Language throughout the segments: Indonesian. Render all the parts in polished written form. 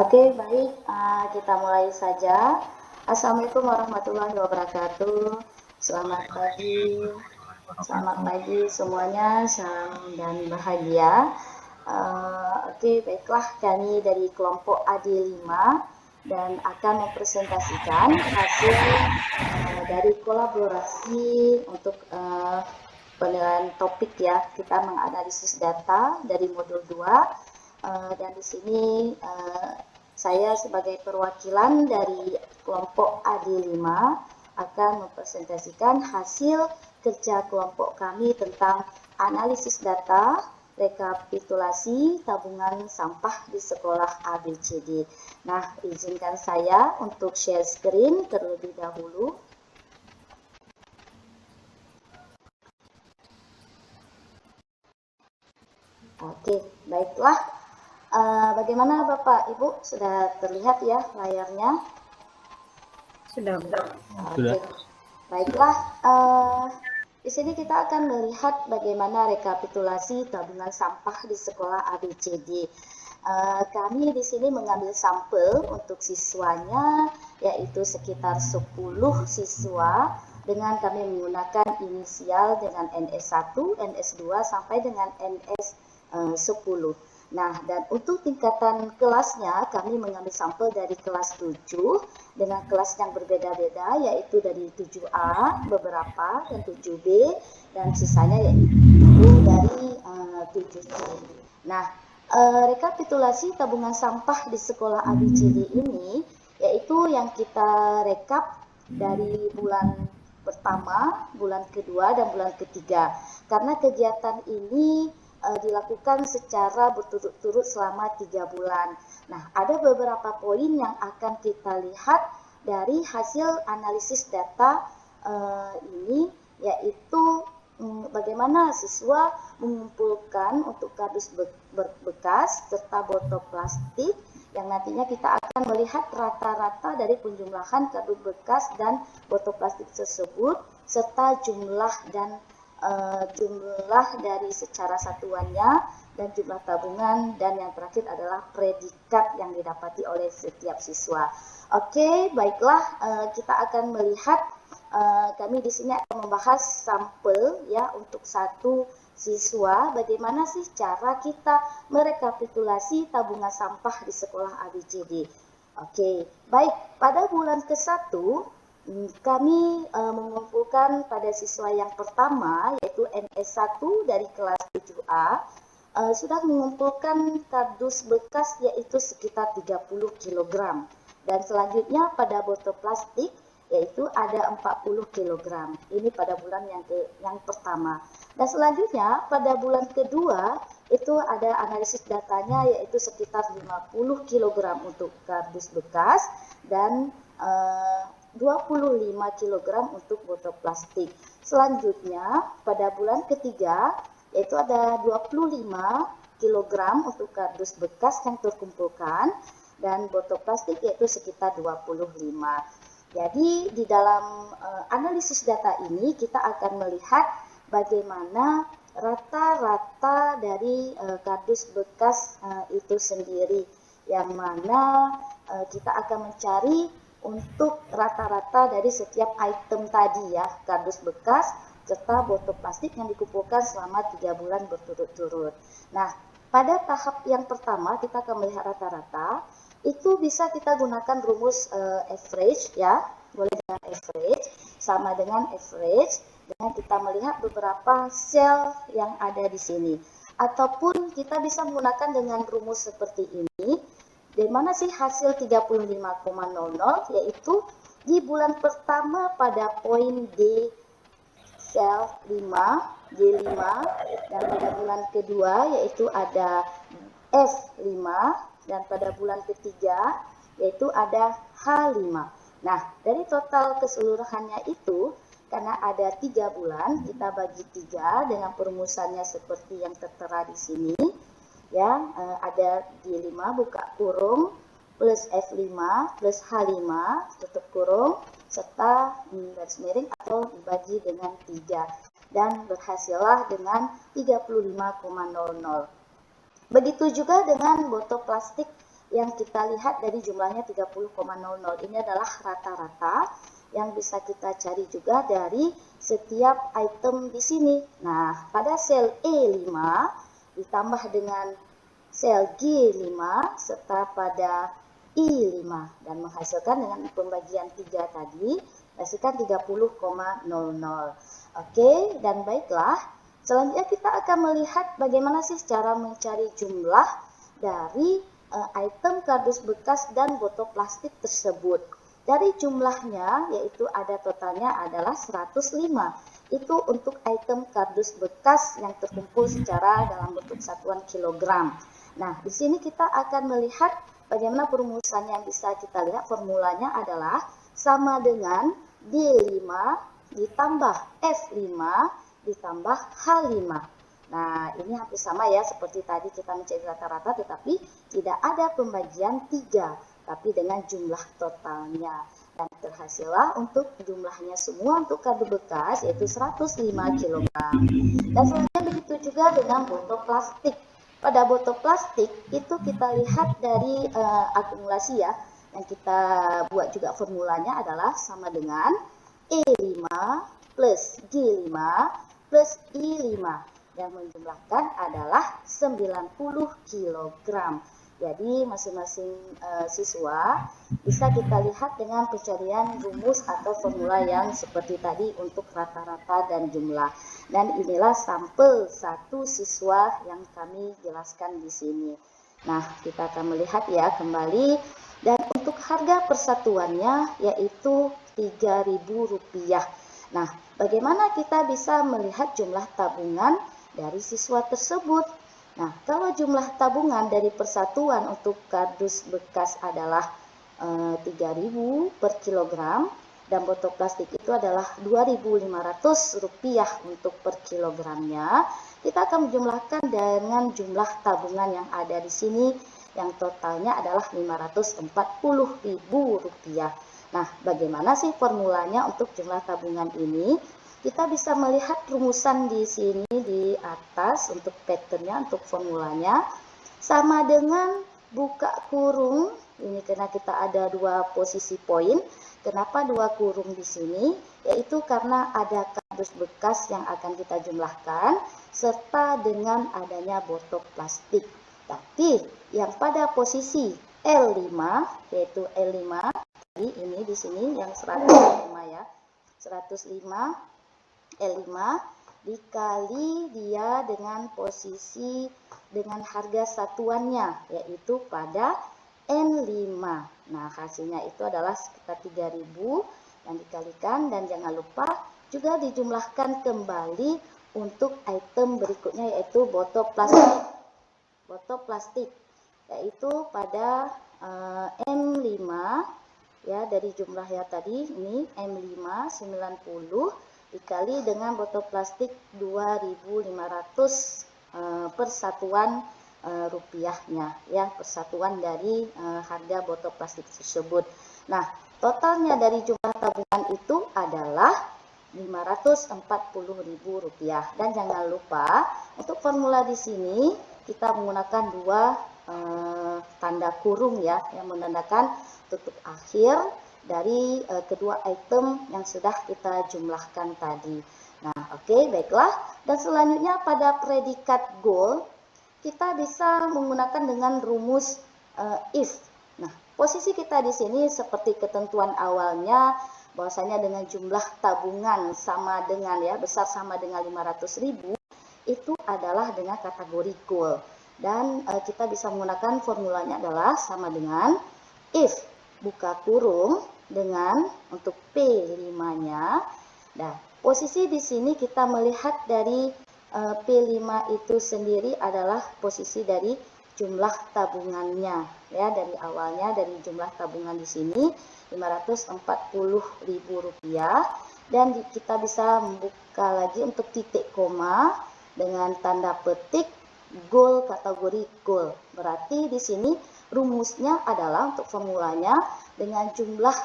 Oke, baik. Kita mulai saja. Assalamualaikum warahmatullahi wabarakatuh. Selamat pagi. Selamat pagi semuanya. Salam dan bahagia. Oke, baiklah. Kami dari kelompok AD5 dan akan mempresentasikan hasil dari kolaborasi untuk penilaian topik ya. Kita menganalisis data dari modul 2. Dan di sini saya sebagai perwakilan dari kelompok AD5 akan mempresentasikan hasil kerja kelompok kami tentang analisis data, rekapitulasi tabungan sampah di sekolah ABCD. Nah, izinkan saya untuk share screen terlebih dahulu. Oke, baiklah. Bagaimana Bapak Ibu, sudah terlihat ya layarnya? Sudah. Oke, baiklah. Di sini kita akan melihat bagaimana rekapitulasi tabungan sampah di sekolah ABCD. Kami di sini mengambil sampel untuk siswanya, yaitu sekitar 10 siswa, dengan kami menggunakan inisial dengan NS1, NS2, sampai dengan NS10. Nah, dan untuk tingkatan kelasnya, kami mengambil sampel dari kelas 7 dengan kelas yang berbeda-beda, yaitu dari 7A beberapa, dan 7B, dan sisanya yaitu dari 7C. Nah, rekapitulasi tabungan sampah di sekolah ABCD ini, yaitu yang kita rekap dari bulan pertama, bulan kedua, dan bulan ketiga. Karena kegiatan ini dilakukan secara berturut-turut selama 3 bulan. Nah, ada beberapa poin yang akan kita lihat dari hasil analisis data ini, yaitu bagaimana siswa mengumpulkan untuk kardus bekas serta botol plastik, yang nantinya kita akan melihat rata-rata dari penjumlahan kardus bekas dan botol plastik tersebut, serta jumlah dari secara satuannya, dan jumlah tabungan, dan yang terakhir adalah predikat yang didapati oleh setiap siswa. Oke, baiklah, kita akan melihat, kami di sini akan membahas sampel ya untuk satu siswa, bagaimana sih cara kita merekapitulasi tabungan sampah di sekolah ABCD. Oke, baik, pada bulan ke-1 kami mengumpulkan pada siswa yang pertama, yaitu NS1 dari kelas 7A, sudah mengumpulkan kardus bekas yaitu sekitar 30 kg. Dan selanjutnya pada botol plastik yaitu ada 40 kg. Ini pada bulan yang pertama. Dan selanjutnya pada bulan kedua itu ada analisis datanya yaitu sekitar 50 kg untuk kardus bekas dan 25 kg untuk botol plastik. Selanjutnya pada bulan ketiga yaitu ada 25 kg untuk kardus bekas yang terkumpulkan dan botol plastik yaitu sekitar 25. Jadi di dalam analisis data ini kita akan melihat bagaimana rata-rata dari kardus bekas itu sendiri, yang mana kita akan mencari untuk rata-rata dari setiap item tadi ya, kardus bekas serta botol plastik yang dikumpulkan selama 3 bulan berturut-turut. Nah, pada tahap yang pertama kita akan melihat rata-rata, itu bisa kita gunakan rumus average ya, boleh dengan average, sama dengan average, dengan kita melihat beberapa sel yang ada di sini. Ataupun kita bisa menggunakan dengan rumus seperti ini, di mana sih hasil 35,00, yaitu di bulan pertama pada poin D sel 5, D5, dan pada bulan kedua yaitu ada S5, dan pada bulan ketiga yaitu ada H5. Nah, dari total keseluruhannya itu, karena ada 3 bulan, kita bagi 3 dengan perumusannya seperti yang tertera di sini. Ya, ada D5 buka kurung plus F5 plus H5 tutup kurung serta garis miring atau dibagi dengan 3, dan berhasillah dengan 35,00. Begitu juga dengan botol plastik yang kita lihat dari jumlahnya 30,00. Ini adalah rata-rata yang bisa kita cari juga dari setiap item di sini. Nah, pada sel E5 ditambah dengan sel G5 serta pada I5 dan menghasilkan dengan pembagian 3 tadi menghasilkan 30,00. Oke, dan baiklah. Selanjutnya kita akan melihat bagaimana sih cara mencari jumlah dari item kardus bekas dan botol plastik tersebut. Dari jumlahnya, yaitu ada totalnya adalah 105. Itu untuk item kardus bekas yang terkumpul secara dalam bentuk satuan kilogram. Nah, di sini kita akan melihat bagaimana perumusan yang bisa kita lihat. Formulanya adalah sama dengan D5 ditambah F5 ditambah H5. Nah, ini hampir sama ya seperti tadi kita mencari rata-rata, tetapi tidak ada pembagian 3, tapi dengan jumlah totalnya. Dan terhasillah untuk jumlahnya semua untuk kardus bekas yaitu 105 kg. Dan selanjutnya begitu juga dengan botol plastik. Pada botol plastik itu kita lihat dari akumulasi ya, yang kita buat juga formulanya adalah sama dengan E5 plus G5 plus I5 yang menjumlahkan adalah 90 kg. Jadi masing-masing siswa bisa kita lihat dengan pencarian rumus atau formula yang seperti tadi untuk rata-rata dan jumlah. Dan inilah sampel satu siswa yang kami jelaskan di sini. Nah, kita akan melihat ya kembali. Dan untuk harga persatuannya yaitu Rp3.000. Nah, bagaimana kita bisa melihat jumlah tabungan dari siswa tersebut? Nah, kalau jumlah tabungan dari persatuan untuk kardus bekas adalah 3.000 per kilogram dan botol plastik itu adalah Rp2.500 untuk per kilogramnya, kita akan menjumlahkan dengan jumlah tabungan yang ada di sini yang totalnya adalah Rp540.000. Nah, bagaimana sih formulanya untuk jumlah tabungan ini? Kita bisa melihat rumusan di sini di atas untuk patternnya, untuk formulanya. Sama dengan buka kurung, ini karena kita ada dua posisi poin. Kenapa dua kurung di sini? Yaitu karena ada kardus bekas yang akan kita jumlahkan, serta dengan adanya botol plastik. Tapi yang pada posisi L5, yaitu L5, ini di sini yang 105 ya. 105 L5 dikali dia dengan posisi dengan harga satuannya yaitu pada N5. Nah, hasilnya itu adalah sekitar 3.000 yang dikalikan, dan jangan lupa juga dijumlahkan kembali untuk item berikutnya yaitu botol plastik. Botol plastik yaitu pada M5 ya, dari jumlah ya tadi ini M5 90 dikali dengan botol plastik 2.500 per satuan rupiahnya ya, persatuan dari harga botol plastik tersebut. Nah, totalnya dari jumlah tabungan itu adalah Rp540.000. Dan jangan lupa untuk formula di sini kita menggunakan dua tanda kurung ya, yang menandakan tutup akhir dari kedua item yang sudah kita jumlahkan tadi. Nah, oke, baiklah. Dan selanjutnya pada predikat goal kita bisa menggunakan dengan rumus if. Nah, posisi kita di sini seperti ketentuan awalnya bahwasanya dengan jumlah tabungan sama dengan ya, besar sama dengan 500.000 itu adalah dengan kategori goal. Dan kita bisa menggunakan formulanya adalah sama dengan if buka kurung dengan untuk P5-nya. Nah, posisi di sini kita melihat dari P5 itu sendiri adalah posisi dari jumlah tabungannya ya, dari awalnya dari jumlah tabungan di sini Rp540.000, dan kita bisa membuka lagi untuk titik koma dengan tanda petik goal, kategori goal. Berarti di sini rumusnya adalah untuk formulanya dengan jumlah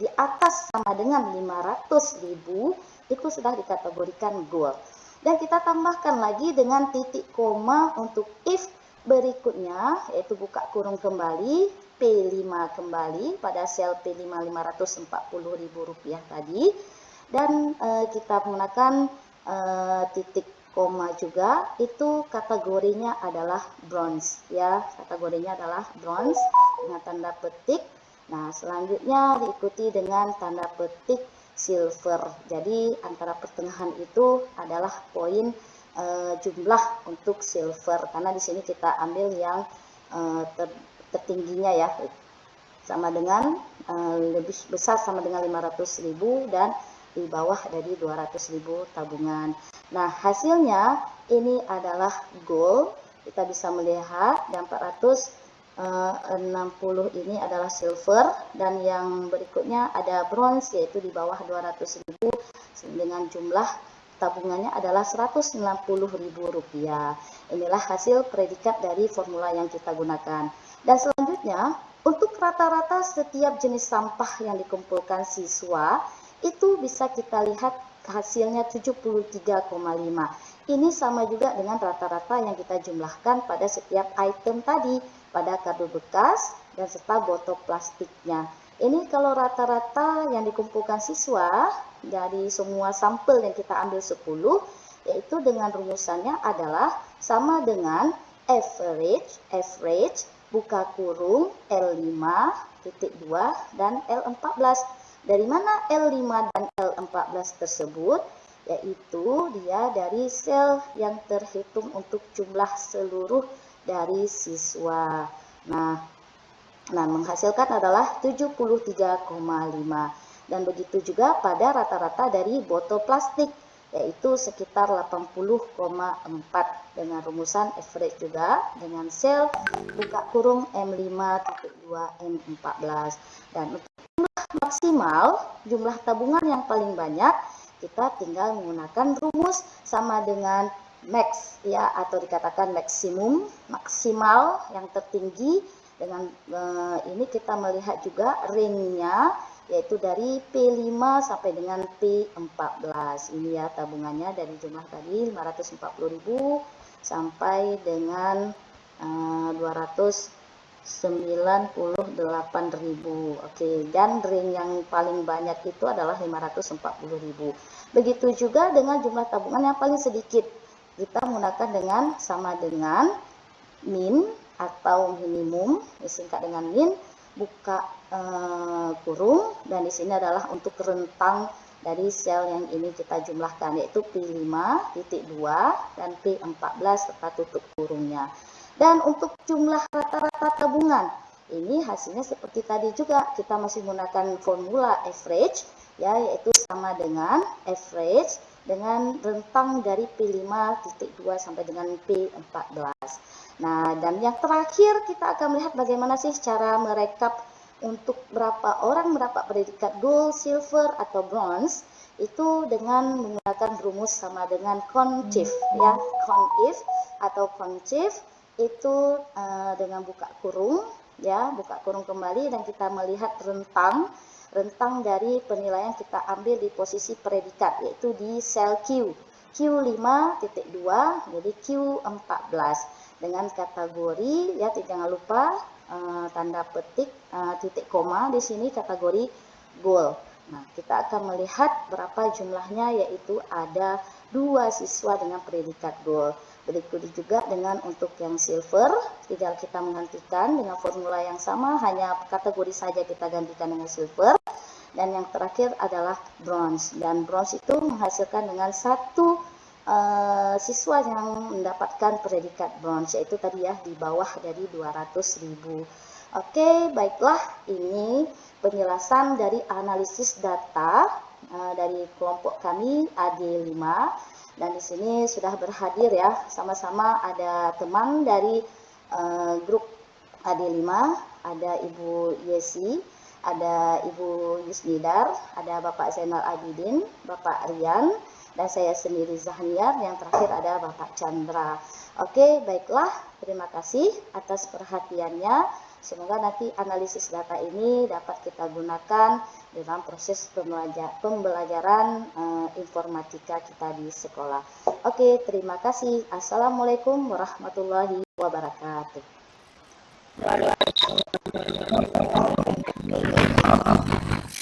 di atas sama dengan 500.000 itu sudah dikategorikan goal. Dan kita tambahkan lagi dengan titik koma untuk if Berikutnya yaitu buka kurung kembali, P5 kembali pada sel P5 Rp540.000 tadi, dan kita menggunakan titik koma juga. Itu kategorinya adalah bronze ya, kategorinya adalah bronze dengan tanda petik. Nah, selanjutnya diikuti dengan tanda petik silver. Jadi antara pertengahan itu adalah poin jumlah untuk silver, karena di sini kita ambil yang tertingginya ya, sama dengan lebih besar sama dengan 500.000 dan di bawah dari 200.000 tabungan. Nah, hasilnya ini adalah gold. Kita bisa melihat, dan 460 ini adalah silver, dan yang berikutnya ada bronze yaitu di bawah 200.000 dengan jumlah tabungannya adalah Rp190.000. Inilah hasil predikat dari formula yang kita gunakan. Dan selanjutnya, untuk rata-rata setiap jenis sampah yang dikumpulkan siswa, itu bisa kita lihat hasilnya 73,5. Ini sama juga dengan rata-rata yang kita jumlahkan pada setiap item tadi, pada kardus bekas dan serta botol plastiknya. Ini kalau rata-rata yang dikumpulkan siswa dari semua sampel yang kita ambil 10, yaitu dengan rumusannya adalah sama dengan average buka kurung L5 titik 2 dan L14. Dari mana L5 dan L14 tersebut? Yaitu dia dari sel yang terhitung untuk jumlah seluruh dari siswa. Nah, menghasilkan adalah 73,5. Dan begitu juga pada rata-rata dari botol plastik, yaitu sekitar 80,4 dengan rumusan average juga dengan sel buka kurung M5.2 M14. Dan untuk jumlah maksimal, jumlah tabungan yang paling banyak, kita tinggal menggunakan rumus sama dengan max ya, atau dikatakan maksimum, maksimal yang tertinggi. Dengan ini kita melihat juga range-nya, yaitu dari P5 sampai dengan P14. Ini ya tabungannya dari jumlah tadi 540.000 sampai dengan 298.000. Oke, dan range yang paling banyak itu adalah 540.000. Begitu juga dengan jumlah tabungan yang paling sedikit. Kita menggunakan dengan sama dengan min atau minimum, disingkat dengan min, buka kurung, dan di sini adalah untuk rentang dari sel yang ini kita jumlahkan, yaitu P5.2 dan P14 serta tutup kurungnya. Dan untuk jumlah rata-rata tabungan, ini hasilnya seperti tadi juga, kita masih menggunakan formula average ya, yaitu sama dengan average dengan rentang dari P5.2 sampai dengan P14. Nah, dan yang terakhir kita akan melihat bagaimana sih cara merekap untuk berapa orang mendapat predikat gold, silver, atau bronze. Itu dengan menggunakan rumus sama dengan concave ya, concave atau concave itu dengan buka kurung ya, buka kurung kembali, dan kita melihat rentang dari penilaian kita ambil di posisi predikat, yaitu di sel Q5.2 jadi Q14 dengan kategori ya, jangan lupa tanda petik titik koma di sini kategori gold. Nah, kita akan melihat berapa jumlahnya, yaitu ada 2 siswa dengan predikat gold. Berikut juga dengan untuk yang silver, tinggal kita menggantikan dengan formula yang sama, hanya kategori saja kita gantikan dengan silver. Dan yang terakhir adalah bronze, dan bronze itu menghasilkan dengan 1 siswa yang mendapatkan predikat bronze, yaitu tadi ya di bawah dari 200.000. Oke, baiklah, ini penjelasan dari analisis data dari kelompok kami AD5, dan di sini sudah berhadir ya, sama-sama ada teman dari grup AD5, ada Ibu Yesi, ada Ibu Yusnidar, ada Bapak Zainal Abidin, Bapak Rian, dan saya sendiri Zahniar, yang terakhir ada Bapak Chandra. Oke, baiklah, terima kasih atas perhatiannya. Semoga nanti analisis data ini dapat kita gunakan dalam proses pembelajaran informatika kita di sekolah. Oke, terima kasih. Assalamualaikum warahmatullahi wabarakatuh. wabarakatuh. Waalaikumsalam warahmatullahi wabarakatuh.